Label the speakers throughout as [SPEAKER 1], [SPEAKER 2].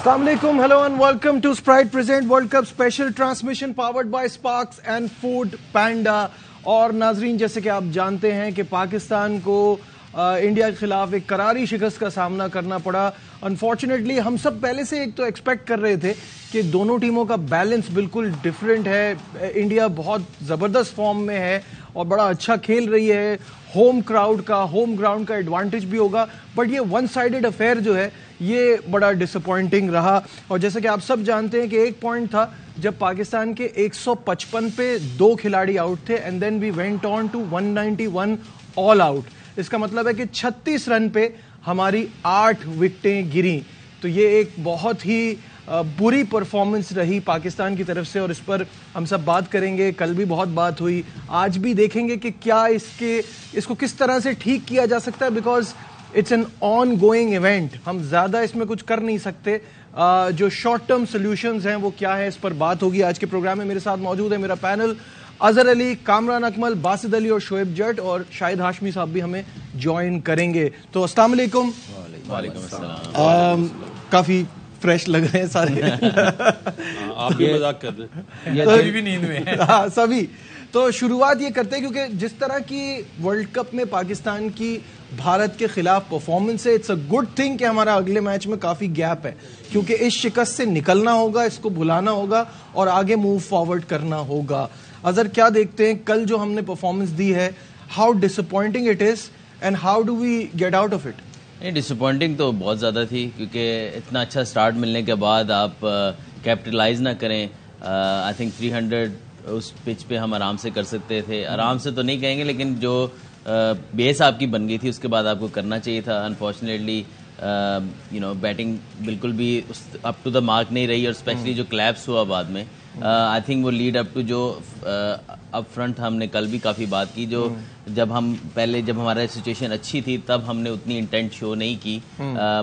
[SPEAKER 1] Assalamu alaikum, hello and welcome to Sprite Present World Cup Special Transmission powered by Sparks and Food Panda. اور ناظرین جیسے کہ آپ جانتے ہیں کہ پاکستان کو انڈیا کے خلاف ایک کراری شکست کا سامنا کرنا پڑا. انفارچونیٹلی ہم سب پہلے سے ایک تو ایکسپیکٹ کر رہے تھے کہ دونوں ٹیموں کا بیلنس بالکل ڈیفرنٹ ہے. انڈیا بہت زبردست فارم میں ہے اور بڑا اچھا کھیل رہی ہے. ہوم گراؤنڈ کا ایڈوانٹیج بھی ہوگا, بٹ یہ ون سائیڈڈ افیئر جو ہے یہ بڑا ڈس اپوائنٹنگ رہا. اور جیسے کہ آپ سب جانتے ہیں کہ ایک پوائنٹ تھا جب پاکستان کے 155 پہ 2 کھلاڑی آؤٹ تھے, and then we went on to 191 all out. اس کا مطلب ہے کہ 36 رن پہ ہماری 8 وکٹیں گریں. تو یہ ایک بہت ہی بری پرفارمنس رہی پاکستان کی طرف سے, اور اس پر ہم سب بات کریں گے. کل بھی بہت بات ہوئی, آج بھی دیکھیں گے کہ کیا اس کو کس طرح سے ٹھیک کیا جا سکتا ہے, because it's an ongoing event. ہم زیادہ اس میں کچھ کر نہیں سکتے. جو شارٹ ٹرم سولوشنز ہیں وہ کیا ہے, اس پر بات ہوگی آج کے پروگرام میں. میرے ساتھ موجود ہے میرا پینل, اظہر علی, کامران اکمل, باسط علی اور شعیب جٹ, اور شاہد ہاشمی صاحب بھی ہمیں جوائن کریں گے. تو السلام علیکم.
[SPEAKER 2] وعلیکم السلام.
[SPEAKER 1] کافی فریش لگ رہے ہیں سارے.
[SPEAKER 2] آپ بھی مذاق کر رہے ہیں, بھی نیند میں
[SPEAKER 1] ہاں سبھی. تو شروعات یہ کرتے ہیں کیونکہ جس طرح کی ورلڈ کپ میں پاکستان کی بھارت کے خلاف پرفارمنس ہے, اٹس اے گڈ تھنگ کہ ہمارا اگلے میچ میں کافی گیپ ہے, کیونکہ اس شکست سے نکلنا ہوگا, اس کو بھلانا ہوگا اور آگے موو فارورڈ کرنا ہوگا. اظہر کیا دیکھتے ہیں کل جو ہم نے پرفارمنس دی ہے, how disappointing it is and how do we get out of it?
[SPEAKER 2] نہیں, ڈس اپوائنٹنگ تو بہت زیادہ تھی, کیونکہ اتنا اچھا سٹارٹ ملنے کے بعد آپ کیپٹلائز نہ کریں. آئی تھنک 300 اس پچ پہ ہم آرام سے کر سکتے تھے. آرام سے تو نہیں کہیں گے, لیکن جو بیس آپ کی بن گئی تھی اس کے بعد آپ کو کرنا چاہیے تھا. انفارچونیٹلی بیٹنگ بالکل بھی اپ ٹو دا مارک نہیں رہی, اور اسپیشلی جو کلیپس ہوا بعد میں, آئی تھنک وہ لیڈ اپ ٹو جو اپ فرنٹ ہم نے کل بھی کافی بات کی, جو جب ہمارا سچویشن اچھی تھی تب ہم نے اتنی انٹینٹ شو نہیں کی.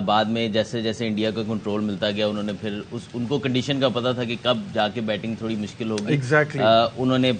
[SPEAKER 2] بعد میں جیسے جیسے انڈیا کا کنٹرول ملتا گیا, انہوں نے پھر ان کو کنڈیشن کا پتا تھا کہ کب جا کے بیٹنگ تھوڑی مشکل ہوگی. انہوں نے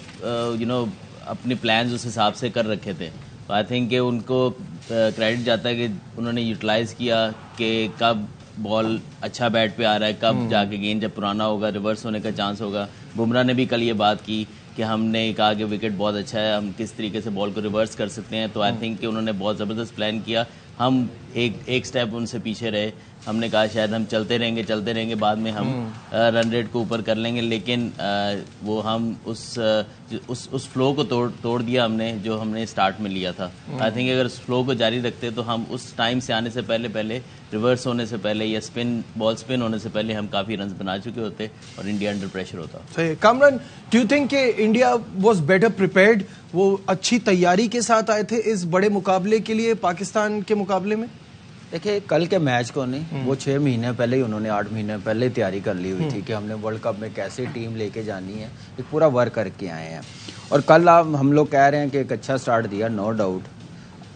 [SPEAKER 2] اپنے پلانز اس حساب سے کر رکھے تھے. آئی تھنک کہ ان کو کریڈٹ جاتا ہے کہ انہوں نے یوٹیلائز کیا کہ کب بال اچھا بیٹ پہ آ رہا ہے, کب جا کے گیند جب پرانا ہوگا ریورس ہونے کا چانس ہوگا. بمراہ نے بھی کل یہ بات کی کہ ہم نے کہا کہ وکٹ بہت اچھا ہے, ہم کس طریقے سے بال کو ریورس کر سکتے ہیں. تو آئی تھنک کہ انہوں نے بہت زبردست پلان کیا. ہم ایک سٹیپ ان سے پیچھے رہے. ہم نے کہا شاید ہم چلتے رہیں گے, بعد میں ہم رن ریٹ کو اوپر کر لیں گے, لیکن وہ ہم اس فلو کو توڑ دیا ہم نے جو ہم نے سٹارٹ میں لیا تھا. آئی تھنک اگر اس فلو کو جاری رکھتے تو ہم اس ٹائم سے آنے سے پہلے ریورس ہونے سے پہلے یا بال اسپن ہونے سے پہلے ہم کافی رنز بنا چکے ہوتے اور انڈیا انڈر پریشر ہوتا.
[SPEAKER 1] صحیح. کامران, ڈو یو تھنک کہ انڈیا واز بیٹر پریپیئرڈ, وہ اچھی تیاری کے ساتھ آئے تھے اس بڑے مقابلے کے لیے پاکستان کے مقابلے میں؟
[SPEAKER 3] دیکھیں, کل کے میچ کو نہیں, وہ 6 مہینے پہلے ہی انہوں نے 8 مہینے پہلے تیاری کر لی ہوئی تھی کہ ہم نے ورلڈ کپ میں کیسے ٹیم لے کے جانی ہے, ایک پورا ورک کر کے آئے ہیں. اور کل ہم لوگ کہہ رہے ہیں کہ ایک اچھا سٹارٹ دیا, نو ڈاؤٹ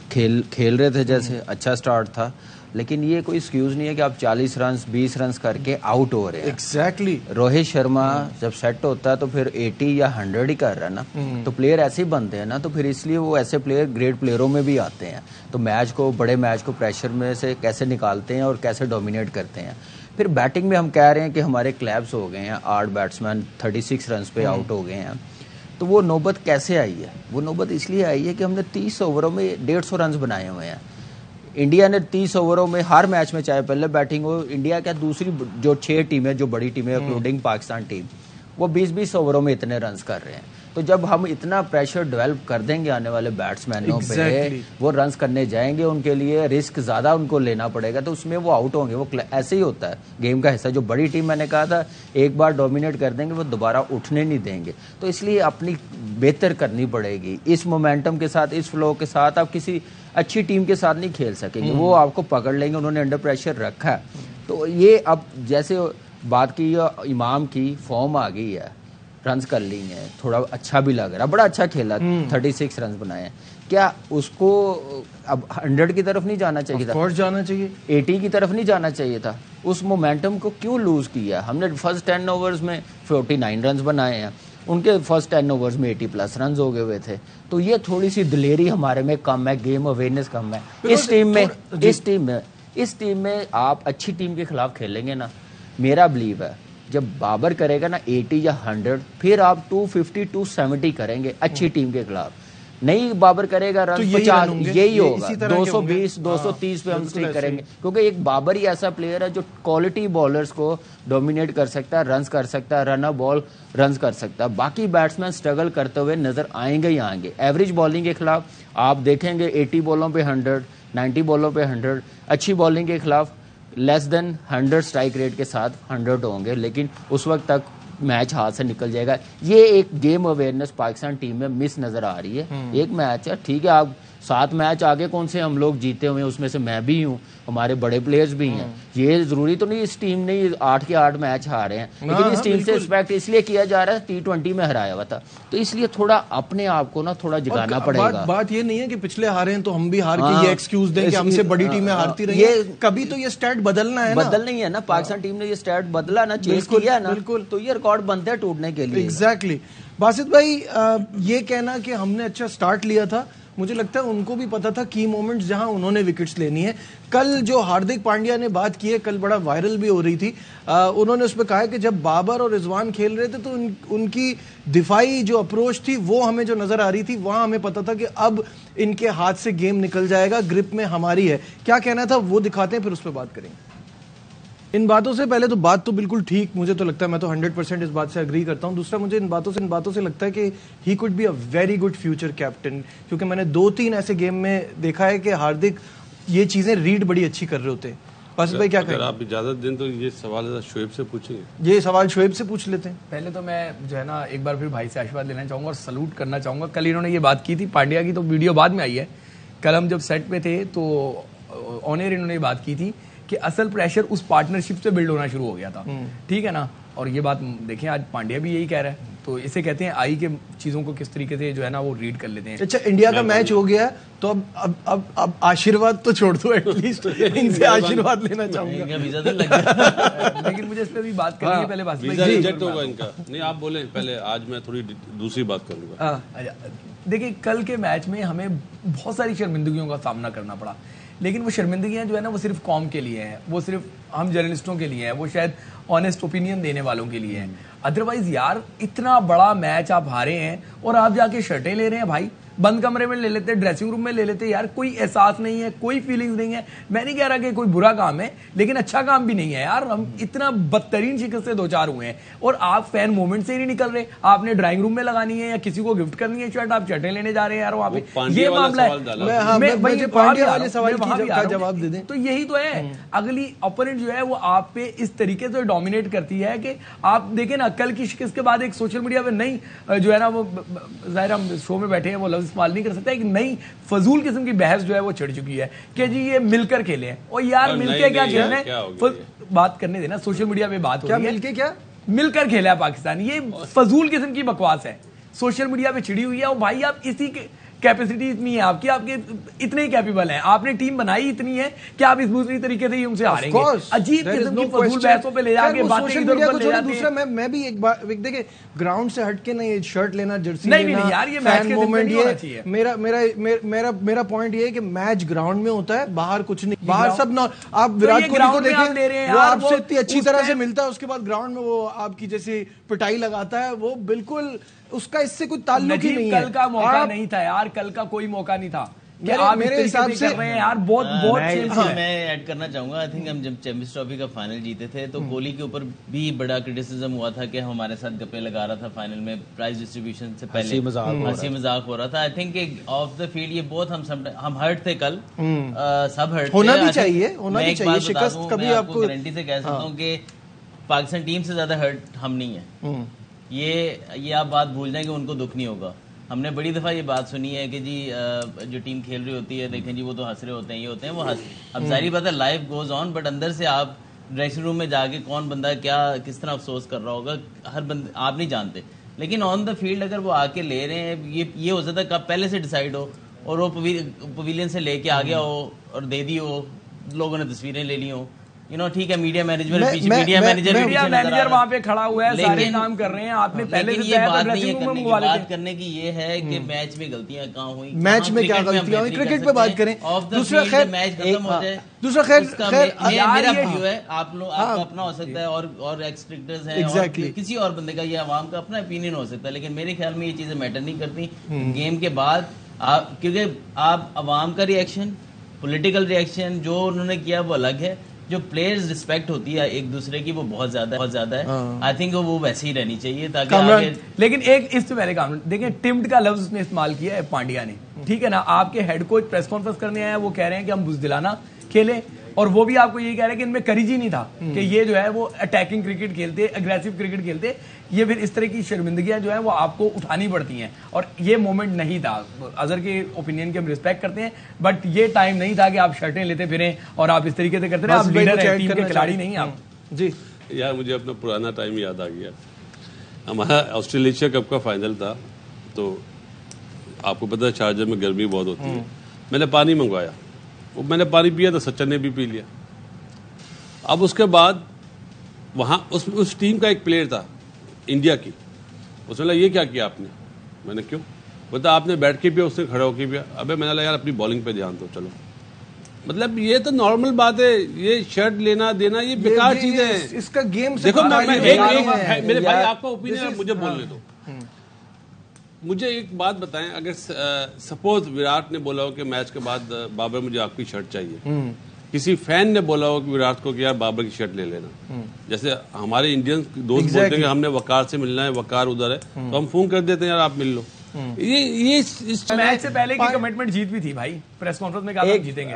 [SPEAKER 3] کھیل رہے تھے جیسے اچھا سٹارٹ تھا, لیکن یہ کوئی ایکسکیوز نہیں ہے کہ آپ 40 رنز 20 رنز کر کے آؤٹ ہو رہے ہیں.
[SPEAKER 1] ایگزیکٹلی.
[SPEAKER 3] روہت شرما جب سیٹ ہوتا ہے تو پھر 80 یا 100 ہی کر رہا ہے نا, تو پلیئر ایسے ہی بنتے ہیں نا, تو پھر اس لیے وہ ایسے پلیئر گریٹ پلیئروں میں بھی آتے ہیں. تو بڑے میچ کو پریشر میں سے کیسے نکالتے ہیں اور کیسے ڈومینیٹ کرتے ہیں. پھر بیٹنگ میں ہم کہہ رہے ہیں کہ ہمارے کلیپس ہو گئے ہیں, 8 بیٹسمین 36 رنز پہ آؤٹ ہو گئے ہیں. تو وہ نوبت کیسے آئی ہے؟ وہ نوبت اس لیے آئی ہے کہ ہم نے 30 اووروں میں 150 رنز بنائے ہوئے ہیں. انڈیا نے 30 اووروں میں ہر میچ میں, چاہے پہلے بیٹنگ ہو, انڈیا کا دوسری جو 6 ٹیمیں جو بڑی ٹیمیں انکلوڈنگ پاکستان ٹیم, وہ 20-20 اووروں میں اتنے رنز کر رہے ہیں. تو جب ہم اتنا پریشر ڈیولپ کر دیں گے آنے والے بیٹسمینوں پہ, وہ رنز کرنے جائیں گے, ان کے لیے رسک زیادہ ان کو لینا پڑے گا, تو اس میں وہ آؤٹ ہوں گے. وہ ایسے ہی ہوتا ہے گیم کا حصہ. جو بڑی ٹیم میں نے کہا تھا ایک بار ڈومینیٹ کر دیں گے, وہ دوبارہ اٹھنے نہیں دیں گے. تو اس لیے اپنی بہتر کرنی پڑے گی. اس مومنٹم کے ساتھ, اس فلو کے ساتھ آپ کسی اچھی ٹیم کے ساتھ نہیں کھیل سکیں گے. وہ آپ کو پکڑ لیں گے. انہوں نے انڈر پریشر رکھا ہے. تو یہ اب جیسے بات کی امام کی فارم آ گئی ہے, رنز کر لی ہیں, تھوڑا اچھا بھی لگ رہا, بڑا اچھا کھیلا, 36 رنز بنائے ہیں. کیا اس کو اب 100 کی طرف نہیں جانا چاہیے تھا؟
[SPEAKER 1] جانا چاہیے
[SPEAKER 3] 80 کی طرف نہیں جانا چاہیے تھا. اس مومنٹم کو کیوں لوز کیا؟ ہم نے فرسٹ 10 اوورز میں 49 رنز بنائے ہیں, ان کے فرسٹ 10 اوورز میں 80+ رنز ہو گئے ہوئے تھے. تو یہ تھوڑی سی دلیری ہمارے میں کم ہے, گیم اویئرنیس کم ہے. اس ٹیم میں آپ اچھی ٹیم کے خلاف کھیلیں گے نا, میرا بلیو ہے جب بابر کرے گا نا 80 یا 100 پھر آپ 250 270 کریں گے اچھی ٹیم کے خلاف. نہیں بابر کرے گا رن 50 یہی ہوگا, 220 230 پہ ہم اسٹیک کریں گے, کیونکہ ایک بابر ہی ایسا پلیئر ہے جو کوالٹی بالرز کو ڈومینیٹ کر سکتا ہے, رنز کر سکتا ہے, رن اپ بال رنز کر سکتا ہے. باقی بیٹسمین سٹرگل کرتے ہوئے نظر آئیں گے ہی آئیں گے. ایوریج بالنگ کے خلاف آپ دیکھیں گے 80 بالوں پہ 100, 90 بالوں پہ 100. اچھی بالنگ کے خلاف لیس دین 100 سٹرائک ریٹ کے ساتھ 100 ہوں گے, لیکن اس وقت تک میچ ہاتھ سے نکل جائے گا. یہ ایک گیم اویئرنیس پاکستان ٹیم میں مس نظر آ رہی ہے. ایک میچ ہے ٹھیک ہے, آپ 7 میچ آگے کون سے ہم لوگ جیتے ہوئے ہیں, اس میں سے میں بھی ہوں, ہمارے بڑے پلیئرز بھی ہیں. یہ ضروری تو نہیں اس ٹیم نے 8 کے 8 میچ ہارے ہیں, لیکن اس ٹیم سے ایکسپیکٹ اس لیے کیا جا رہا ہے T20 میں ہرایا ہوا تھا, تو اس لیے تھوڑا اپنے آپ کو نا تھوڑا جگانا پڑے گا.
[SPEAKER 1] بات یہ نہیں ہے کہ پچھلے ہارے ہیں تو ہم بھی ہار کے یہ ایکسکیوز دیں کہ ہم سے بڑی ٹیمیں ہارتی رہی ہیں. کبھی تو یہ سٹیٹ بدلنا ہے نا,
[SPEAKER 3] بدلنا ہی ہے نا. پاکستان ٹیم نے یہ سٹیٹ بدلا نا, چیز کیا نا, تو یہ ریکارڈ بنتے ہیں ٹوٹنے کے لیے.
[SPEAKER 1] ایگزیکٹلی. باسط بھائی یہ کہنا کہ ہم نے اچھا سٹارٹ لیا تھا, مجھے لگتا ہے ان کو بھی پتا تھا کی مومنٹس جہاں انہوں نے وکٹس لینی ہے. کل جو ہاردک پانڈیا نے بات کی ہے, کل بڑا وائرل بھی ہو رہی تھی, انہوں نے اس پہ کہا کہ جب بابر اور رضوان کھیل رہے تھے تو ان کی دفاعی جو اپروچ تھی وہ ہمیں جو نظر آ رہی تھی, وہاں ہمیں پتا تھا کہ اب ان کے ہاتھ سے گیم نکل جائے گا, گرپ میں ہماری ہے. کیا کہنا تھا وہ دکھاتے ہیں, پھر اس پہ بات کریں گے. ان باتوں سے پہلے تو بات تو بالکل ٹھیک, مجھے تو لگتا ہے, میں تو 100% اس بات سے اگری کرتا ہوں. دوسرا مجھے ان باتوں سے لگتا ہے کہ he could be a very good future captain, کیونکہ میں نے 2-3 ایسے گیم میں دیکھا ہے کہ ہاردک یہ چیزیں ریڈ بڑی اچھی کر رہے ہوتے ہیں. بس بھائی کیا کہیں,
[SPEAKER 4] اگر آپ اجازت دیں تو یہ سوال شعیب سے پوچھیں گے.
[SPEAKER 1] یہ سوال شعیب سے پوچھ لیتے ہیں.
[SPEAKER 5] پہلے تو میں جو ہے نا ایک بار پھر بھائی سے آشیرواد لینا چاہوں گا اور سلوٹ کرنا چاہوں گا. کل انہوں نے یہ بات کی تھی پانڈیا کی, تو ویڈیو بعد میں آئی ہے. کل ہم جب سیٹ پہ تھے تو آن ایئر انہوں نے یہ بات کی تھی کہ اصل پریشر اس پارٹنرشپ سے بلڈ ہونا شروع ہو گیا تھا, ٹھیک ہے نا. اور یہ بات دیکھیں آج پانڈیا بھی یہی کہہ رہا ہے, تو اسے کہتے ہیں آئی کے چیزوں کو کس طریقے سے جو ہے نا وہ ریڈ کر لیتے ہیں.
[SPEAKER 1] اچھا انڈیا کا میچ ہو گیا تو اب آشیرواد تو چھوڑ دو, ایٹ لیسٹ ان سے آشیرواد لینا چاہوں گا.
[SPEAKER 5] لیکن مجھے اس پہ بھی بات کرنی ہے پہلے. بات
[SPEAKER 4] ویزا ریجیکٹ ہوگا ان کا, نہیں آپ بولیں پہلے, آج میں تھوڑی دوسری بات کروں گا.
[SPEAKER 5] دیکھیں کل کے میچ میں ہمیں بہت ساری شرمندگیوں کا سامنا کرنا پڑا, لیکن وہ شرمندگیاں جو ہے نا وہ صرف قوم کے لیے ہیں, وہ صرف ہم جرنلسٹوں کے لیے ہیں, وہ شاید آنیسٹ اوپینین دینے والوں کے لیے ہیں. ادروائز یار اتنا بڑا میچ آپ ہارے ہیں اور آپ جا کے شرٹیں لے رہے ہیں بھائی, بند کمرے میں لے لیتے, ڈریسنگ روم میں لے لیتے. یار کوئی احساس نہیں ہے, کوئی فیلنگز نہیں ہے. میں نہیں کہہ رہا کہ کوئی برا کام ہے, لیکن اچھا کام بھی نہیں ہے یار. ہم اتنا بدترین شکست سے 2-4 ہوئے ہیں اور آپ فین موومنٹ سے ہی نہیں نکل رہے. آپ نے ڈرائنگ روم میں لگانی ہے یا کسی کو گفٹ کرنی ہے شرٹ, آپ شرٹیں لینے جا رہے ہیں یار وہاں پہ. یہ معاملہ ہے, تو یہی تو ہے. اگلی اپوننٹ جو ہے وہ آپ پہ اس طریقے سے ڈومینیٹ کرتی ہے کہ آپ دیکھیں نا کل کی شکست کے بعد ایک سوشل میڈیا پہ نہیں جو ہے نا وہ, ظاہر ہم شو میں بیٹھے ہیں وہ لفظ استعمال نہیں کر سکتا, ایک نئی فضول قسم کی بحث جو ہے وہ چڑھ چکی ہے کہ جی یہ مل کر کھیلے ہیں. اور یار مل کے کیا کھیلنا ہے, بات کرنے دینا. سوشل میڈیا پہ بات ہو رہی ہے,
[SPEAKER 1] مل کے کیا
[SPEAKER 5] مل کر کھیلا ہے پاکستان, یہ فضول قسم کی بکواس ہے, سوشل میڈیا پہ چھڑی ہوئی ہے. اور بھائی آپ اسی کے کیپیسٹی اتنی ہے آپ کی, آپ کے اتنے ہی کیپیبل ہیں, آپ نے ٹیم بنائی اتنی ہے کہ آپ اس دوسری طریقے سے ہی ان سے ہاریں گے. عجیب قسم کی فضول بحثوں پہ لے جا کے باتیں ادھر ادھر لے جاتے ہیں.
[SPEAKER 1] دوسرا میں بھی ایک بات دیکھیں, گراؤنڈ سے ہٹ کے نا یہ شرٹ لینا, جرسی
[SPEAKER 5] لینا, یار یہ میچ کے دن نہیں ہونا چاہیے.
[SPEAKER 1] میرا پوائنٹ یہ ہے کہ میچ گراؤنڈ میں ہوتا ہے, باہر کچھ نہیں. باہر سب آپ وراٹ کوہلی کو دیکھیں, وہ آپ سے اتنی اچھی طرح سے ملتا ہے, اس کے بعد گراؤنڈ میں وہ آپ کی جیسی پٹائی لگاتا ہے, وہ بالکل اس کا اس سے کوئی تعلق ہی نہیں ہے.
[SPEAKER 5] کل کا موقع نہیں تھا یار, کل کا کوئی موقع نہیں تھا کہ آپ
[SPEAKER 1] میرے حساب سے
[SPEAKER 5] یار بہت
[SPEAKER 2] میں ایڈ کرنا چاہوں گا. آئی تھنک ہم جب چیمپئنز ٹرافی کا فائنل جیتے تھے تو کوہلی کے اوپر بھی بڑا کرٹیسزم ہوا تھا کہ ہمارے ساتھ گپے لگا رہا تھا فائنل میں, پرائز ڈسٹریبیوشن سے پہلے ہنسی مذاق ہو رہا تھا. I think of the field یہ بہت ہم ہرٹ تھے کل, سب ہرٹ
[SPEAKER 1] ہونا بھی چاہیے, ہونا بھی چاہیے. شکست کبھی آپ کو
[SPEAKER 2] گارنٹی سے کہہ سکتا ہوں کہ پاکستان ٹیم سے زیادہ ہرٹ ہم نہیں ہیں. یہ آپ بات بھول جائیں کہ ان کو دکھ نہیں ہوگا. ہم نے بڑی دفعہ یہ بات سنی ہے کہ جی جو ٹیم کھیل رہی ہوتی ہے دیکھیں جی وہ تو ہنس رہے ہوتے ہیں, یہ ہوتے ہیں, وہ ہنس. اب ظاہری بات ہے لائف گوز آن, بٹ اندر سے آپ ڈریسنگ روم میں جا کے کون بندہ کیا کس طرح افسوس کر رہا ہوگا, ہر بندہ آپ نہیں جانتے. لیکن آن دا فیلڈ اگر وہ آ کے لے رہے ہیں, یہ ہو سکتا ہے کب پہلے سے ڈیسائیڈ ہو اور وہ پویلین سے لے کے آ گیا ہو اور دے دی ہو, لوگوں نے تصویریں لے لی ہوں, ٹھیک ہے میڈیا مینیجر
[SPEAKER 5] وہاں پہ کھڑا ہوا ہے, سارے کام کر رہے ہیں, آپ نے پہلے سے
[SPEAKER 2] بات کرنے کی یہ ہے کہ میچ میں غلطیاں کہاں ہوئی,
[SPEAKER 1] میچ میں کیا غلطیاں ہوئی, کرکٹ پہ بات کریں. دوسرا خیر
[SPEAKER 2] میچ ختم ہو جائے,
[SPEAKER 1] دوسرا خیر
[SPEAKER 2] میرا ویو ہے, آپ لوگ آپ کا اپنا ہو سکتا ہے اور ایکس کرکٹرز ہیں اور کسی اور بندے کا, یہ عوام کا اپنا اوپینین ہو سکتا ہے, لیکن میرے خیال میں یہ چیزیں میٹر نہیں کرتی گیم کے بعد, کیونکہ آپ عوام کا ریئیکشن, پولیٹیکل ریئیکشن جو انہوں نے کیا وہ الگ ہے, جو پلیئرز ریسپیکٹ ہوتی ہے ایک دوسرے کی وہ بہت زیادہ ہے. آئی تھنک وہ ویسے ہی رہنی چاہیے تاکہ
[SPEAKER 5] لیکن ایک اس سے پہلے کام دیکھیں, ٹمڈ کا لفظ اس نے استعمال کیا ہے پانڈیا نے, ٹھیک ہے نا, آپ کے ہیڈ کوچ پریس کانفرنس کرنے آئے, وہ کہہ رہے ہیں کہ ہم بزدلانہ کھیلیں, اور وہ بھی آپ کو یہی کہہ رہے ہیں کہ ان میں کریج ہی نہیں تھا کہ یہ جو ہے وہ اٹیکنگ کرکٹ کھیلتے, اگریسو کرکٹ کھیلتے. یہ پھر اس طرح کی شرمندگیاں جو ہیں وہ آپ کو اٹھانی پڑتی ہیں, اور یہ مومنٹ نہیں تھا. اظہر کے اوپینین کی ہم رسپیکٹ کرتے ہیں, بٹ یہ ٹائم نہیں تھا کہ آپ شرٹیں لیتے پھریں اور آپ اس طریقے سے کرتے رہے. آپ لیڈر ہیں, ٹیم کے کھلاڑی نہیں آپ.
[SPEAKER 1] جی
[SPEAKER 4] یار مجھے اپنا پرانا ٹائم یاد آ گیا. ہمارا آسٹریلیشیا کپ کا فائنل تھا, تو آپ کو پتا ہے شارجہ میں گرمی بہت ہوتی ہے. میں نے پانی منگوایا, وہ میں نے پانی پیا تو سچن نے بھی پی لیا. اب اس کے بعد وہاں اس ٹیم کا ایک پلیئر تھا انڈیا کی, اس نے یہ کیا کیا آپ نے, میں نے کیوں, بتا آپ نے بیٹھ کے پیا, اس نے کھڑا ہو کے پیا. ابے میں نے یار اپنی بالنگ پہ دھیان دو, چلو. مطلب یہ تو نارمل بات ہے, یہ شرٹ لینا دینا یہ بیکار چیزیں ہیں.
[SPEAKER 1] اس کا گیم
[SPEAKER 4] دیکھو میرے بھائی آپ کا اوپینین مجھے بولنے دو. مجھے ایک بات بتائیں, اگر سپوز وراٹ نے بولا ہو کہ میچ کے بعد بابر مجھے آپ کی شرٹ چاہیے, کسی فین نے بولا ہو کہ وراٹ کو کہ یار بابر کی شرٹ لے لینا, جیسے ہمارے انڈین دوست بولتے ہیں کہ ہم نے وقار سے ملنا ہے, وقار ادھر ہے, تو ہم فون کر دیتے ہیں یار آپ مل لو. یہ
[SPEAKER 5] میچ سے پہلے کی کمٹمنٹ جیت بھی تھی بھائی, پریس کانفرنس میں کہا ہم جیتیں گے.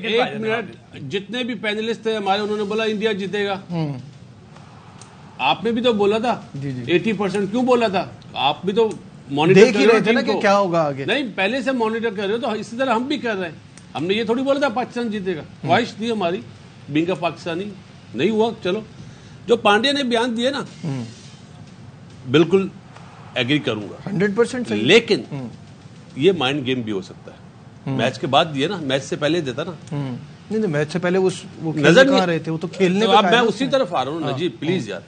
[SPEAKER 4] ایک منٹ, جتنے بھی پینلسٹ تھے ہمارے انہوں نے بولا انڈیا جیتے گا. آپ نے بھی تو بولا تھا 80%, کیوں بولا تھا آپ بھی تو مانیٹر کر رہے تھے نا کہ کیا ہوگا آگے. نہیں پہلے سے مانیٹر کر رہے ہو, تو اسی طرح ہم بھی کر رہے ہیں. ہم نے یہ تھوڑی بولا تھا پاکستان جیتے گا, خواہش تھی ہماری بینگ آف پاکستانی, نہیں ہوا. چلو جو پانڈیا نے بیان دیے نا, بالکل ایگری کروں گا 100%, لیکن یہ مائنڈ گیم بھی ہو سکتا ہے. میچ کے بعد دیے نا, میچ سے پہلے دیتا نا.
[SPEAKER 1] نہیں میچ سے پہلے وہ نظر کہاں رہے تھے, وہ تو کھیلنے پہ.
[SPEAKER 4] اب میں اسی طرف آ رہا ہوں نجیب, پلیز یار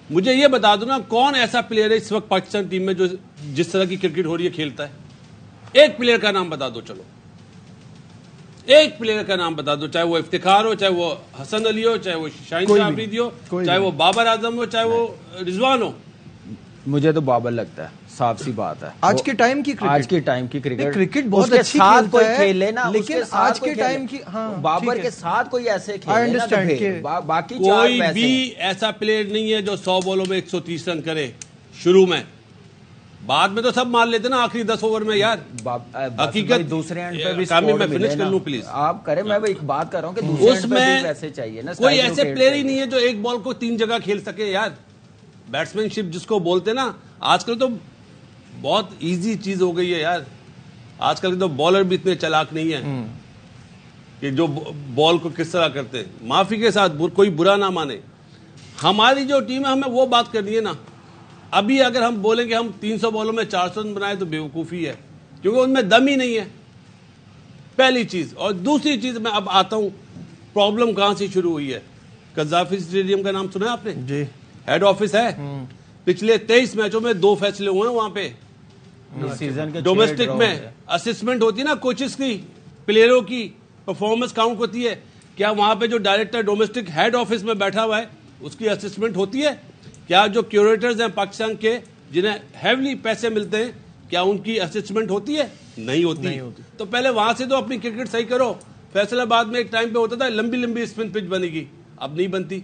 [SPEAKER 4] مجھے یہ بتا دو نا, کون ایسا پلیئر ہے اس وقت پاکستان ٹیم میں جو جس طرح کی کرکٹ ہو رہی ہے کھیلتا ہے. ایک پلیئر کا نام بتا دو, چلو ایک پلیئر کا نام بتا دو, چاہے وہ افتخار ہو, چاہے وہ حسن علی ہو, چاہے وہ شاہین شاہ آفریدی ہو, چاہے وہ بابر اعظم ہو, چاہے وہ رضوان ہو.
[SPEAKER 3] مجھے تو بابر لگتا ہے, صاف سی بات ہے.
[SPEAKER 1] آج کے ٹائم کی کرکٹ بہت اچھی
[SPEAKER 3] ساتھ کوئی کھیلے نا,
[SPEAKER 1] لیکن آج کے ٹائم کی
[SPEAKER 3] بابر کے ساتھ کوئی ایسے کھیلے, باقی
[SPEAKER 4] کوئی بھی ایسا پلیئر نہیں ہے جو 100 بالوں میں 130 رن کرے شروع میں. بعد میں تو سب مان لیتے نا آخری 10 اوور میں. یار
[SPEAKER 3] حقیقت دوسرے اینڈ پہ بھی
[SPEAKER 4] میں فنش کر لوں پلیز,
[SPEAKER 3] آپ کریں. میں ایک بات کر رہا ہوں کہ دوسرے اینڈ پہ بھی ویسے چاہیے نا,
[SPEAKER 4] کوئی ایسے پلیئر ہی نہیں ہے جو ایک بال کو 3 جگہ کھیل سکے. یار بیٹسمین شپ جس کو بولتے نا, آج کل تو بہت ایزی چیز ہو گئی ہے یار. آج کل تو بالر بھی اتنے چلاک نہیں ہیں کہ جو بال کو کس طرح کرتے ہیں. معافی کے ساتھ کوئی برا نہ مانے, ہماری جو ٹیم ہے ہمیں وہ بات کرنی ہے نا. ابھی اگر ہم بولیں کہ ہم 300 بالوں میں 400 رن بنائے تو بیوقوفی ہے, کیونکہ ان میں دم ہی نہیں ہے, پہلی چیز. اور دوسری چیز میں اب آتا ہوں, پرابلم کہاں سے شروع ہوئی ہے. قذافی اسٹیڈیم کا نام سنا ہے آپ نے؟
[SPEAKER 1] جی,
[SPEAKER 4] ہیڈ آفس ہے. پچھلے 23 میچوں میں 2 فیصلے ہوئے ہیں وہاں پہ. ڈومیسٹک میں اسسمنٹ ہوتی ہے نا کوچز کی, پلیئروں کی پرفارمنس کاؤنٹ ہوتی ہے. کیا وہاں پہ جو ڈائریکٹر ڈومیسٹک ہیڈ آفس میں بیٹھا ہوا ہے اس کی اسسمنٹ ہوتی ہے؟ کیا جو کیوریٹرز ہیں پاکستان کے جنہیں ہیولی پیسے ملتے ہیں, کیا ان کی اسسمنٹ ہوتی ہے؟ نہیں ہوتی. تو پہلے وہاں سے تو اپنی کرکٹ صحیح کرو. فیصل آباد میں ایک ٹائم پہ ہوتا تھا لمبی لمبی اسپن پچ بنے گی, اب نہیں بنتی.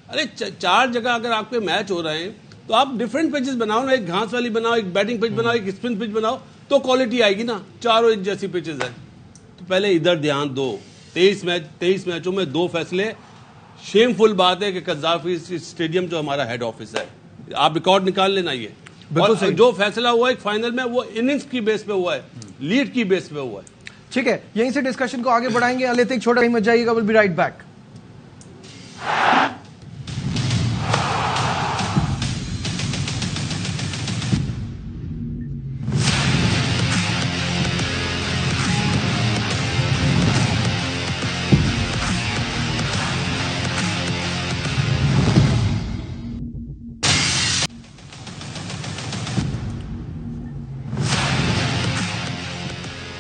[SPEAKER 4] ارے 4 جگہ اگر آپ کے میچ ہو رہے ہیں تو آپ ڈفرینٹ پچز بناؤ نا, ایک گھاس والی بناؤ, ایک بیٹنگ پچ بناؤ, ایک اسپن پچ بناؤ, تو کوالٹی آئے گی نا. چاروں ایک جیسی پچز ہیں, تو پہلے ادھر دھیان دو. 23 میچوں میں 2 فیصلے. شیم فل بات ہے کہ قذافی اسٹیڈیم جو ہمارا ہیڈ آفس ہے, آپ ریکارڈ نکال لینا. یہ جو فیصلہ ہوا ایک فائنل میں وہ اننگز کی بیس پہ ہوا ہے, لیڈ کی بیس پہ ہوا ہے.
[SPEAKER 1] ٹھیک ہے, یہیں سے ڈسکشن کو آگے بڑھائیں گے. لیتے ایک چھوٹا ٹائم مت جائیے گا, ول بی رائٹ بیک.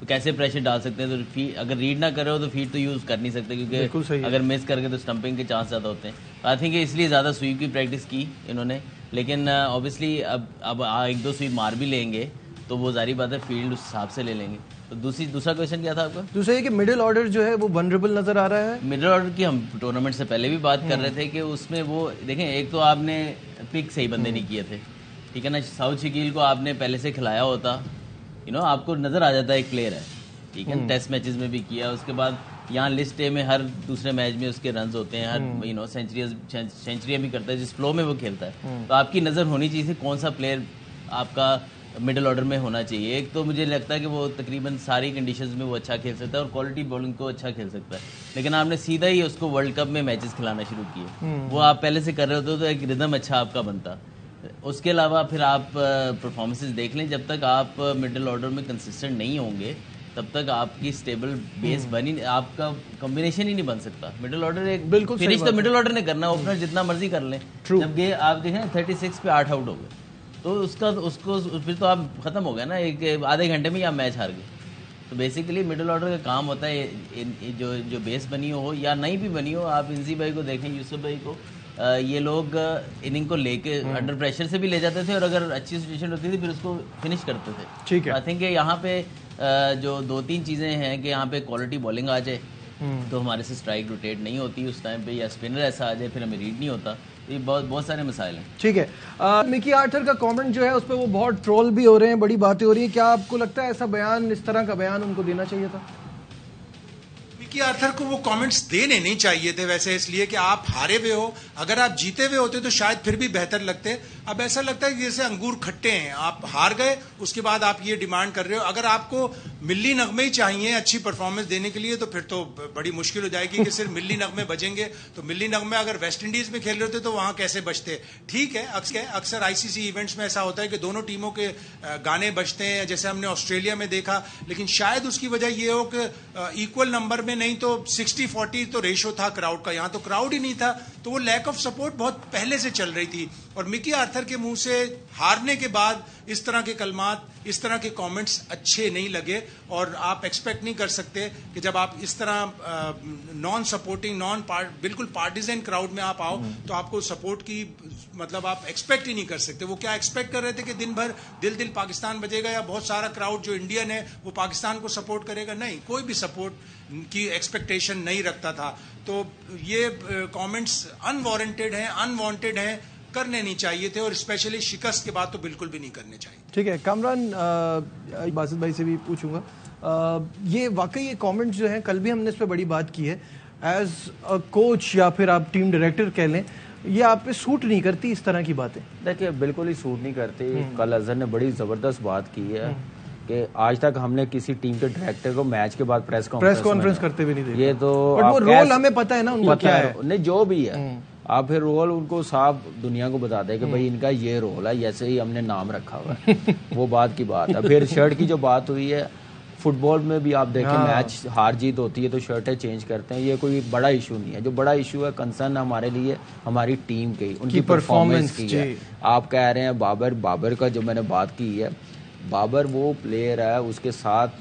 [SPEAKER 2] تو کیسے پریشر ڈال سکتے ہیں. تو اگر ریڈ نہ کرے ہو تو فیٹ تو یوز کر نہیں سکتے, کیونکہ اگر مس کر کے تو اسٹمپنگ کے چانس زیادہ ہوتے ہیں. آئی تھنک اس لیے زیادہ سویپ کی پریکٹس کی انہوں نے, لیکن اوبیسلی اب ایک دو سویپ مار بھی لیں گے تو وہ ظاہری بات ہے فیلڈ اس حساب سے لے لیں گے. تو دوسرا کویشچن کیا تھا آپ کا؟
[SPEAKER 1] دوسرا یہ کہ مڈل آرڈر جو ہے وہ ونریبل نظر آ رہا ہے.
[SPEAKER 2] مڈل آرڈر کی ہم ٹورنامنٹ سے پہلے بھی بات کر رہے تھے کہ اس میں وہ دیکھیں, ایک تو آپ نے پک صحیح بندے نہیں کیے تھے, ٹھیک ہے نا. ساؤتھ شکیل کو آپ نے پہلے سے کھلایا ہوتا, آپ کو نظر آ جاتا ہے ایک پلیئر ہے, ٹھیک ہے, ٹیسٹ میچز میں بھی کیا. اس کے بعد یہاں لسٹ اے میں ہر دوسرے میچ میں اس کے رنز ہوتے ہیں, ہر سینچریاں بھی کرتا ہے جس فلو میں وہ کھیلتا ہے. تو آپ کی نظر ہونی چاہیے کون سا پلیئر آپ کا مڈل آرڈر میں ہونا چاہیے. ایک تو مجھے لگتا ہے کہ وہ تقریباً ساری کنڈیشنز میں وہ اچھا کھیل سکتا ہے اور کوالٹی بالنگ کو اچھا کھیل سکتا ہے, لیکن آپ نے سیدھا ہی اس کو ورلڈ کپ میں میچز کھلانا شروع کیے. وہ آپ پہلے سے کر رہے ہوتے تو ایک ردم اچھا آپ کا بنتا. اس کے علاوہ پھر آپ پرفارمنسز دیکھ لیں, جب تک آپ مڈل آرڈر میں کنسسٹنٹ نہیں ہوں گے تب تک آپ کی اسٹیبل بیس بنی, آپ کا کمبینیشن ہی نہیں بن سکتا. مڈل آرڈر ایک بالکل فنش تو مڈل آرڈر نے کرنا, اوپنر جتنا مرضی کر لیں. جب آپ دیکھیں 36 پہ 8 آؤٹ ہو گئے تو اس کو پھر تو آپ ختم ہو گئے نا, ایک آدھے گھنٹے میں ہی آپ میچ ہار گئے. تو بیسیکلی مڈل آرڈر کا کام ہوتا ہے جو بیس بنی ہو یا نہیں بھی بنی ہو. آپ انزی بھائی کو دیکھیں, یوسف بھائی کو, یہ لوگ اننگ کو لے کے انڈر پریشر سے بھی لے جاتے تھے اور اگر اچھی سچویشن ہوتی تھی پھر اس کو فنش کرتے تھے.
[SPEAKER 1] ٹھیک ہے,
[SPEAKER 2] آئی تھنک یہاں پہ جو 2-3 چیزیں ہیں کہ یہاں پہ کوالٹی بالنگ آ جائے تو ہمارے سے اسٹرائک روٹیٹ نہیں ہوتی اس ٹائم پہ, یا اسپنر ایسا آ جائے پھر ہمیں ریڈ نہیں ہوتا. یہ بہت سارے مسائل ہیں.
[SPEAKER 1] ٹھیک ہے, مکی آرتھر کا کامنٹ جو ہے اس پہ وہ بہت ٹرول بھی ہو رہے ہیں, بڑی باتیں ہو رہی ہیں. کیا آپ کو لگتا ہے ایسا بیان, اس طرح کا بیان ان کو دینا چاہیے تھا؟
[SPEAKER 6] مکی آرتھر کو وہ کامنٹس دینے نہیں چاہیے تھے ویسے, اس لیے کہ آپ ہارے ہوئے ہو. اگر آپ جیتے ہوئے ہوتے تو شاید پھر بھی بہتر لگتے. اب ایسا لگتا ہے کہ جیسے انگور کھٹے ہیں, آپ ہار گئے اس کے بعد آپ یہ ڈیمانڈ کر رہے ہو. اگر آپ کو ملی نغمے ہی چاہیے اچھی پرفارمنس دینے کے لیے تو پھر تو بڑی مشکل ہو جائے گی کہ صرف ملی نغمے بجیں گے. تو ملی نغمے اگر ویسٹ انڈیز میں کھیل رہے ہوتے تو وہاں کیسے بجتے؟ ٹھیک ہے, اکثر آئی سی سی ایونٹس میں ایسا ہوتا ہے کہ دونوں ٹیموں کے گانے بجتے ہیں, جیسے ہم نے آسٹریلیا میں دیکھا. لیکن شاید اس کی وجہ یہ ہو کہ ایکول نمبر میں نہیں تو 60-40 تو ریشو تھا کراؤڈ کا, یہاں تو کراؤڈ ہی نہیں تھا. تو وہ لیک آف سپورٹ بہت پہلے سے چل رہی تھی. اور مکی آرتھر کے منہ سے ہارنے کے بعد اس طرح کے کلمات, اس طرح کے کامنٹس اچھے نہیں لگے. اور آپ ایکسپیکٹ نہیں کر سکتے کہ جب آپ اس طرح نان سپورٹنگ, بالکل پارٹیزن کراؤڈ میں آپ آؤ تو آپ کو سپورٹ کی مطلب آپ ایکسپیکٹ ہی نہیں کر سکتے. وہ کیا ایکسپیکٹ کر رہے تھے کہ دن بھر دل پاکستان بجے گا, یا بہت سارا کراؤڈ جو انڈین ہے وہ پاکستان کو سپورٹ کرے گا؟ نہیں, کوئی بھی سپورٹ کی ایکسپیکٹیشن نہیں رکھتا تھا. تو یہ کامنٹس انوارنٹیڈ ہیں, انوانٹیڈ ہیں, کرنے نہیں چاہیے تھے, اور اسپیشلی شکست کے بعد تو بالکل بھی نہیں کرنے چاہیے.
[SPEAKER 1] ٹھیک ہے, کامران باسط بھائی سے بھی پوچھوں گا, یہ واقعی یہ کامنٹ جو ہیں کل بھی ہم نے اس پہ بڑی بات کی ہے, ایز اے کوچ یا پھر آپ ٹیم ڈائریکٹر کہہ لیں, یہ آپ پہ سوٹ نہیں کرتی اس طرح کی باتیں؟
[SPEAKER 3] دیکھیے بالکل ہی سوٹ نہیں کرتی. کل اظہر نے بڑی زبردست بات کی ہے کہ آج تک ہم نے کسی ٹیم کے ڈائریکٹر کو میچ کے بعد پریس کانفرنس
[SPEAKER 1] کرتے ہوئے نہیں دیکھا.
[SPEAKER 3] یہ تو
[SPEAKER 1] وہ رول ہمیں پتہ ہے نا ان کا کیا ہے,
[SPEAKER 3] نہیں جو بھی ہے آپ پھر رول ان کو صاف دنیا کو بتا دیں کہ بھائی ان کا یہ رول ہے, جیسے ہی ہم نے نام رکھا ہوا ہے. وہ بات کی بات ہے. پھر شرٹ کی جو بات ہوئی ہے, فٹ بال میں بھی آپ دیکھیں میچ ہار جیت ہوتی ہے تو شرٹیں چینج کرتے ہیں, یہ کوئی بڑا ایشو نہیں ہے. جو بڑا ایشو ہے, کنسرن ہمارے لیے ہماری ٹیم کی, ان کی پرفارمنس کی ہے. آپ کہہ رہے ہیں بابر کا جو میں نے بات کی ہے, بابر وہ پلیئر ہے, اس کے ساتھ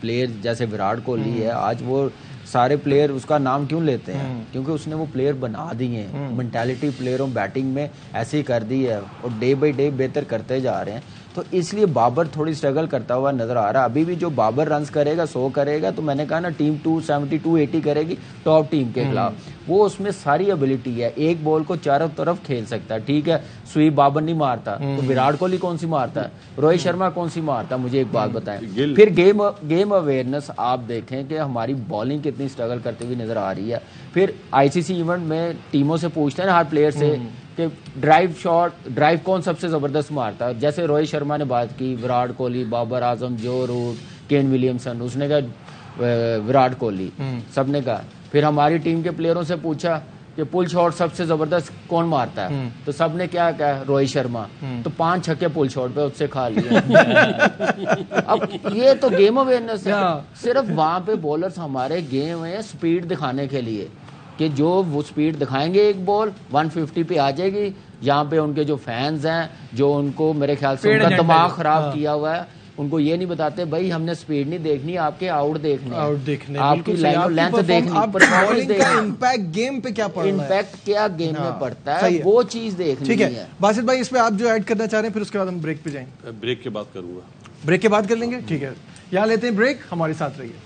[SPEAKER 3] پلیئر جیسے وراٹ کوہلی ہے, آج وہ سارے پلیئر اس کا نام کیوں لیتے ہیں؟ کیونکہ اس نے وہ پلیئر بنا دیے ہیں. مینٹیلٹی پلیئروں بیٹنگ میں ایسی کر دی ہے اور ڈے بائی ڈے بہتر کرتے جا رہے ہیں. تو اس لیے بابر تھوڑی اسٹرگل کرتا ہوا نظر آ رہا ہے. ابھی بھی جو بابر رنز کرے گا 100 کرے گا, تو میں نے کہا نا ٹیم 270 280 کرے گی ٹاپ ٹیم کے خلاف. وہ اس میں ساری ابیلٹی ہے, ایک بال کو چاروں طرف کھیل سکتا ہے. ٹھیک ہے, سویپ بابر نہیں مارتا تو وراٹ کوہلی کون سی مارتا ہے, روہت شرما کون سی مارتا ہے؟ مجھے ایک بات بتائیں. پھر گیم اویئرنیس آپ دیکھیں کہ ہماری بالنگ کتنی اسٹرگل کرتے ہوئی نظر آ رہی ہے. پھر آئی سی سی ایونٹ میں ٹیموں سے پوچھتے ہیں نا ہر پلیئر سے کہ ڈرائیو کون سب سے زبردست مارتا ہے. جیسے روہت شرما نے بات کی, وراٹ کوہلی, بابر اعظم, جو روٹ, کین ولیمسن, اس نے کہا وراٹ کوہلی, سب نے کہا. پھر ہماری ٹیم کے پلیئروں سے پوچھا کہ پل شاٹ سب سے زبردست کون مارتا ہے, تو سب نے کیا کہا, روہت شرما. تو 5 چھکے پل شاٹ پہ اس سے کھا لیے. اب یہ تو گیم اویئرنیس ہے. صرف وہاں پہ بولرز ہمارے گیم میں سپیڈ دکھانے کے لیے کہ جو وہ سپیڈ دکھائیں گے ایک بال 150 پہ آ جائے گی. یہاں پہ ان کے جو فینز ہیں, جو ان کو میرے خیال سے ان کا دماغ خراب کیا ہوا ہے ان کو یہ نہیں بتاتے بھائی ہم نے سپیڈ نہیں دیکھنی, آپ کے آؤٹ دیکھنے, آپ کی
[SPEAKER 1] بالکل
[SPEAKER 3] لائن آف لینتھ دیکھنی,
[SPEAKER 1] بالنگ کا امپیکٹ گیم پہ کیا پڑ رہا ہے,
[SPEAKER 3] امپیکٹ کیا گیم میں پڑتا ہے, وہ چیز دیکھنی ہے.
[SPEAKER 1] ٹھیک ہے باسط بھائی, اس پہ آپ جو ایڈ کرنا چاہ رہے ہیں, پھر اس کے بعد ہم بریک پہ جائیں.
[SPEAKER 4] بریک کے بعد کروں گا,
[SPEAKER 1] بریک کے بعد کر لیں گے, ٹھیک ہے. یہاں لیتے ہیں بریک, ہمارے ساتھ رہیے.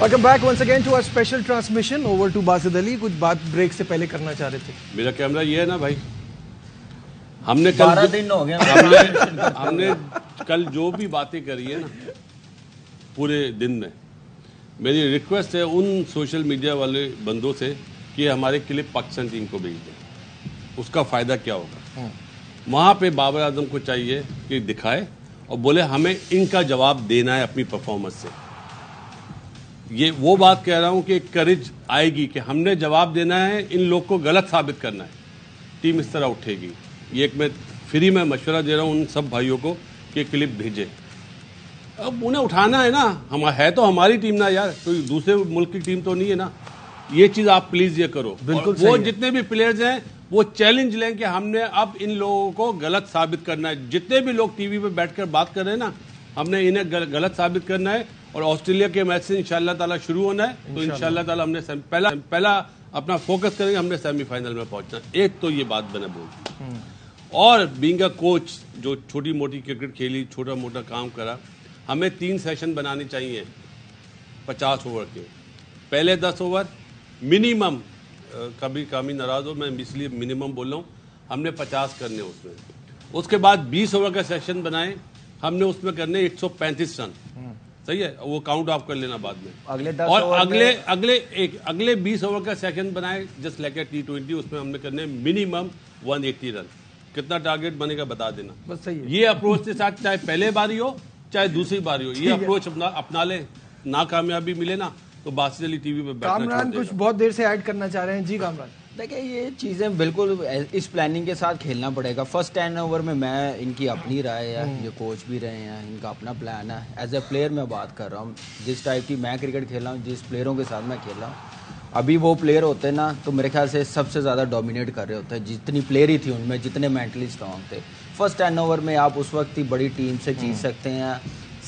[SPEAKER 1] Welcome back once again to our special transmission. Over to Basit Ali, کچھ بات بریک سے پہلے کرنا چاہ رہے تھے.
[SPEAKER 4] میرا کیمرہ یہ ہے نا بھائی, ہم نے
[SPEAKER 3] 12 دن ہو گیا,
[SPEAKER 4] ہم نے کل جو بھی باتیں کری ہے نا پورے دن میں, میری ریکویسٹ ہے ان سوشل میڈیا والے بندوں سے کہ ہمارے کلپ پاکستان ٹیم کو بھیج دیں, اس کا فائدہ کیا ہوگا. وہاں پہ بابر اعظم کو چاہیے کہ دکھائے اور بولے ہمیں ان کا جواب دینا ہے اپنی پرفارمنس سے. یہ وہ بات کہہ رہا ہوں کہ کریج آئے گی کہ ہم نے جواب دینا ہے, ان لوگ کو غلط ثابت کرنا ہے, ٹیم اس طرح اٹھے گی. یہ ایک میں فری میں مشورہ دے رہا ہوں ان سب بھائیوں کو کہ کلپ بھیجیں. اب انہیں اٹھانا ہے نا, ہے تو ہماری ٹیم نا یار, کوئی دوسرے ملک کی ٹیم تو نہیں ہے نا. یہ چیز آپ پلیز یہ کرو. بالکل وہ جتنے بھی پلیئرز ہیں وہ چیلنج لیں کہ ہم نے اب ان لوگوں کو غلط ثابت کرنا ہے. جتنے بھی لوگ ٹی وی پہ بیٹھ کر بات کر رہے ہیں نا, ہم نے انہیں غلط ثابت کرنا ہے. اور آسٹریلیا کے میچ سے انشاءاللہ تعالیٰ شروع ہونا ہے, تو انشاءاللہ تعالیٰ ہم نے پہلا اپنا فوکس کریں گے, ہم نے سیمی فائنل میں پہنچنا. ایک تو یہ بات میں نے بول. اور بینگ اے کوچ جو چھوٹی موٹی کرکٹ کھیلی, چھوٹا موٹا کام کرا, ہمیں 3 سیشن بنانے چاہیے 50 اوور کے. پہلے 10 اوور منیمم, کبھی کامی ناراض ہو, میں اس لیے منیمم بول رہا ہوں, ہم نے 50 کرنے اس میں. اس کے بعد 20 اوور کا سیشن بنائے, ہم نے اس میں کرنے 135 رن. صحیح ہے, وہ کاؤنٹ آپ کر لینا بعد میں. اور اگلے 20 اوور کا سیشن بنائے جسٹ لائک اے T20, اس میں ہم نے کرنے منیمم 180 رن. کتنا ٹارگیٹ بنے گا بتا دینا. بس صحیح ہے. یہ اپروچ کے ساتھ چاہے پہلے باری ہو چاہے دوسری باری ہو, یہ اپروچ اپنا لیں. ناکامیابی ملے نا تو باسط علی ٹی وی پہ بیٹھنا.
[SPEAKER 1] کامران کچھ بہت دیر سے ایڈ کرنا چاہ رہے ہیں. جی کامران.
[SPEAKER 3] دیکھیں یہ چیزیں بالکل اس پلاننگ کے ساتھ کھیلنا پڑے گا. فرسٹ 10 اوور میں ان کی اپنی رائے ہے, یہ کوچ بھی رہے ہیں, ان کا اپنا پلان ہے. ایز اے پلیئر میں بات کر رہا ہوں, جس ٹائپ کی میں کرکٹ کھیل رہا ہوں, جس پلیئروں کے ساتھ میں کھیل رہا ہوں, ابھی وہ پلیئر ہوتے ہیں نا تو میرے خیال سے سب سے زیادہ ڈومینیٹ کر رہے ہوتے ہیں. جتنی پلیئر ہی تھی ان میں, جتنے مینٹلی اسٹرانگ تھے, فرسٹ 10 اوور میں آپ اس وقت ہی بڑی ٹیم سے جیت سکتے ہیں.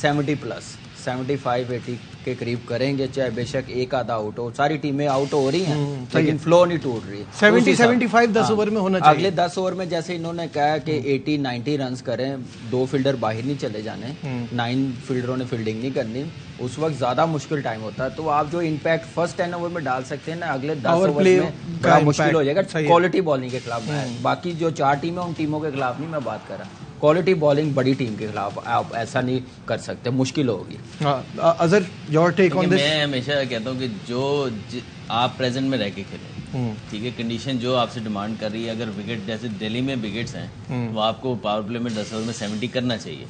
[SPEAKER 3] 70+ 75-80 کے قریب کریں گے, چاہے بے شک ایک آدھا آؤٹ ہو. ساری ٹیمیں آؤٹ ہو رہی ہیں لیکن فلو نہیں ٹوٹ رہی.
[SPEAKER 1] 70-75 10 اوور میں ہونا چاہیے.
[SPEAKER 3] اگلے 10 اوور میں جیسے انہوں نے کہا کہ 80-90 رنز کریں, 2 فیلڈر باہر نہیں چلے جانے, 9 فیلڈروں نے فیلڈنگ نہیں کرنی, اس وقت زیادہ مشکل ٹائم ہوتا ہے. تو آپ جو امپیکٹ فرسٹ 10 اوور میں ڈال سکتے ہیں نا, اگلے 10 اوور میں بڑا مشکل ہو جائے گا. کوالٹی بالنگ کے خلاف میں, باقی جو 4 ٹیمیں ان ٹیموں کے خلاف نہیں میں بات کر رہا. کوالٹی بالنگ بڑی ٹیم کے خلاف آپ ایسا نہیں کر سکتے, مشکل ہوگی.
[SPEAKER 1] اظہر یور ٹیک آن دس.
[SPEAKER 2] میں ہمیشہ کہتا ہوں کہ جو آپ پریزنٹ میں رہ کے کھیلیں, ٹھیک ہے, کنڈیشن جو آپ سے ڈیمانڈ کر رہی ہے. اگر وکٹ جیسے دہلی میں وکٹس ہیں تو آپ کو پاور پلے میں 10 اوور میں 70 کرنا چاہیے,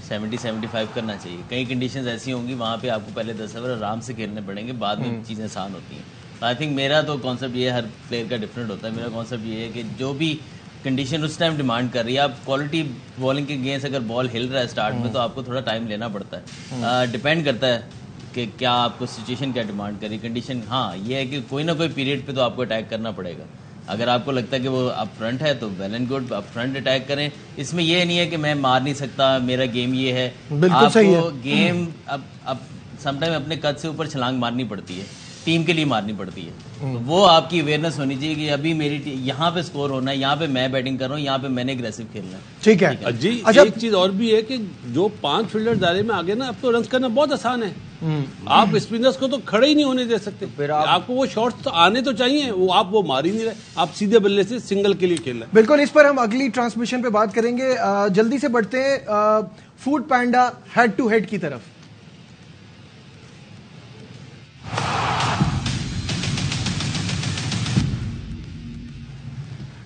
[SPEAKER 2] 70-75 کرنا چاہیے. کئی کنڈیشنز ایسی ہوں گی وہاں پہ آپ کو پہلے 10 اوور آرام سے کھیلنے پڑیں گے, بعد میں چیزیں آسان ہوتی ہیں. آئی تھنک میرا تو کانسیپٹ یہ ہے, ہر پلیئر کا ڈفرینٹ ہوتا ہے. میرا کانسیپٹ یہ ہے کہ جو بھی کنڈیشن اس ٹائم ڈیمانڈ کر رہی ہے, آپ کوالٹی بالنگ کے اگینسٹ اگر بال ہل رہا ہے اسٹارٹ میں تو آپ کو تھوڑا ٹائم لینا پڑتا ہے. ڈپینڈ کرتا ہے کہ کیا آپ کو سچویشن کیا ڈیمانڈ کری کنڈیشن. ہاں یہ ہے کہ کوئی نہ کوئی پیریڈ پہ تو آپ کو اٹیک کرنا پڑے گا. اگر آپ کو لگتا ہے کہ وہ اپ فرنٹ ہے تو ویل اینڈ گڈ, آپ فرنٹ اٹیک کریں. اس میں یہ نہیں ہے کہ میں مار نہیں سکتا, میرا گیم یہ ہے. آپ کو گیم اب سم ٹائم اپنے قد سے اوپر چھلانگ مارنی پڑتی ہے, ٹیم کے لیے مارنی پڑتی ہے. وہ آپ کی اویئرنیس ہونی چاہیے کہ ابھی میری یہاں پہ سکور ہونا ہے, یہاں پہ میں بیٹنگ کر رہا ہوں, یہاں پہ میں نے اگریسو کھیلنا ہے.
[SPEAKER 1] ٹھیک ہے
[SPEAKER 4] جی. ایک چیز اور بھی ہے کہ جو 5 فیلڈر دائرے میں آگے نا, اب تو رنز کرنا بہت آسان ہے. آپ اسپنرز کو تو کھڑے ہی نہیں ہونے دے سکتے. آپ کو وہ شاٹس تو آنے تو چاہیے, وہ آپ وہ مار ہی نہیں رہے. آپ سیدھے بلے سے سنگل کے لیے کھیل رہے ہیں.
[SPEAKER 1] بالکل, اس پر ہم اگلی ٹرانسمیشن پہ بات کریں گے. جلدی سے بڑھتے ہیں Foodpanda head to head کی طرف.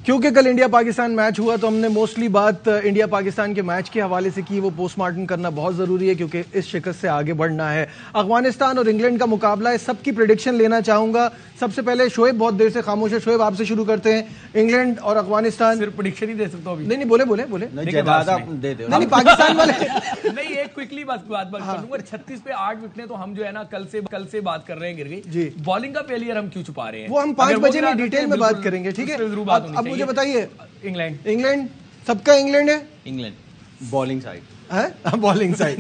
[SPEAKER 1] کیونکہ کل انڈیا پاکستان میچ ہوا تو ہم نے موسٹلی بات انڈیا پاکستان کے میچ کے حوالے سے کی. وہ پوسٹ مارٹم کرنا بہت ضروری ہے کیونکہ اس شکست سے آگے بڑھنا ہے. افغانستان اور انگلینڈ کا مقابلہ ہے, سب کی پریڈکشن لینا چاہوں گا. سب سے پہلے شعیب بہت دیر سے خاموش ہے, شعیب آپ سے شروع کرتے ہیں. انگلینڈ اور افغانستان
[SPEAKER 5] صرف پریڈکشن ہی دے سکتا ہوں.
[SPEAKER 1] نہیں بولے نہیں پاکستان والے
[SPEAKER 5] نہیں, ایک کوئکلی بات کر دوں گا. 36 پہ 8 وکٹیں تو ہم جو ہے نا کل سے بات کر رہے ہیں گر گئی. بالنگ کا فیلئر ہم کیوں چھپا رہے ہیں,
[SPEAKER 1] وہ ہم 5 بجے میں ڈیٹیل میں بات کریں گے, ٹھیک ہے. اب مجھے بتائیے, انگلینڈ سب کا انگلینڈ ہے,
[SPEAKER 2] انگلینڈ
[SPEAKER 3] بالنگ سائڈ
[SPEAKER 1] ہے بالنگ سائڈ.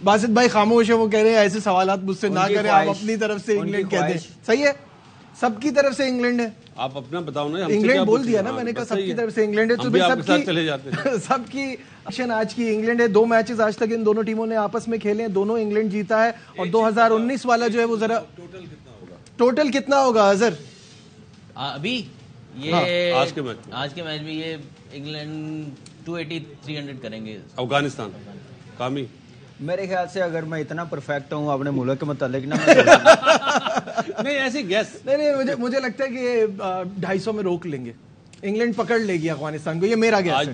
[SPEAKER 1] باسط بھائی خاموش ہے, وہ کہہ رہے ہیں ایسے سوالات مجھ سے نہ کریں, آپ اپنی طرف سے انگلینڈ کہہ دیں. صحیح ہے, سب کی طرف سے انگلینڈ ہے.
[SPEAKER 4] آپ اپنا بتاؤ نا,
[SPEAKER 1] انگلینڈ بول دیا نا میں نے, کہا سب کی طرف سے انگلینڈ ہے. تو سب کی ایکشن آج کی انگلینڈ ہے. 2 میچز آج تک ان دونوں ٹیموں نے آپس میں کھیلے ہیں, دونوں انگلینڈ جیتا ہے. اور 2019 والا جو ہے وہ ذرا ٹوٹل کتنا ہوگا اظہر
[SPEAKER 2] ابھی یہ آج کے میچ میں یہ انگلینڈ 280-300 کریں گے
[SPEAKER 4] افغانستان. کامی
[SPEAKER 3] میرے خیال سے اگر میں اتنا پرفیکٹ ہوں اپنے ملک کے متعلق نا
[SPEAKER 4] نہیں ایسی گیس
[SPEAKER 1] نہیں, مجھے لگتا ہے کہ یہ 250 میں روک لیں گے. انگلینڈ پکڑ لے گی افغانستان کو, یہ میرا گیس ہے. آج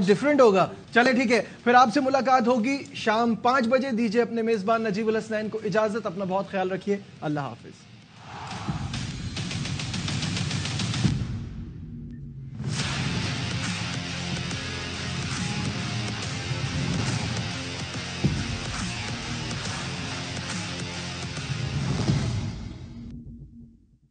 [SPEAKER 1] ڈفرینٹ ہوگا. چلے ٹھیک ہے, پھر آپ سے ملاقات ہوگی شام 5 بجے. دیجیے اپنے میزبان نجیب الحسنین کو اجازت, اپنا بہت خیال رکھیے, اللہ حافظ.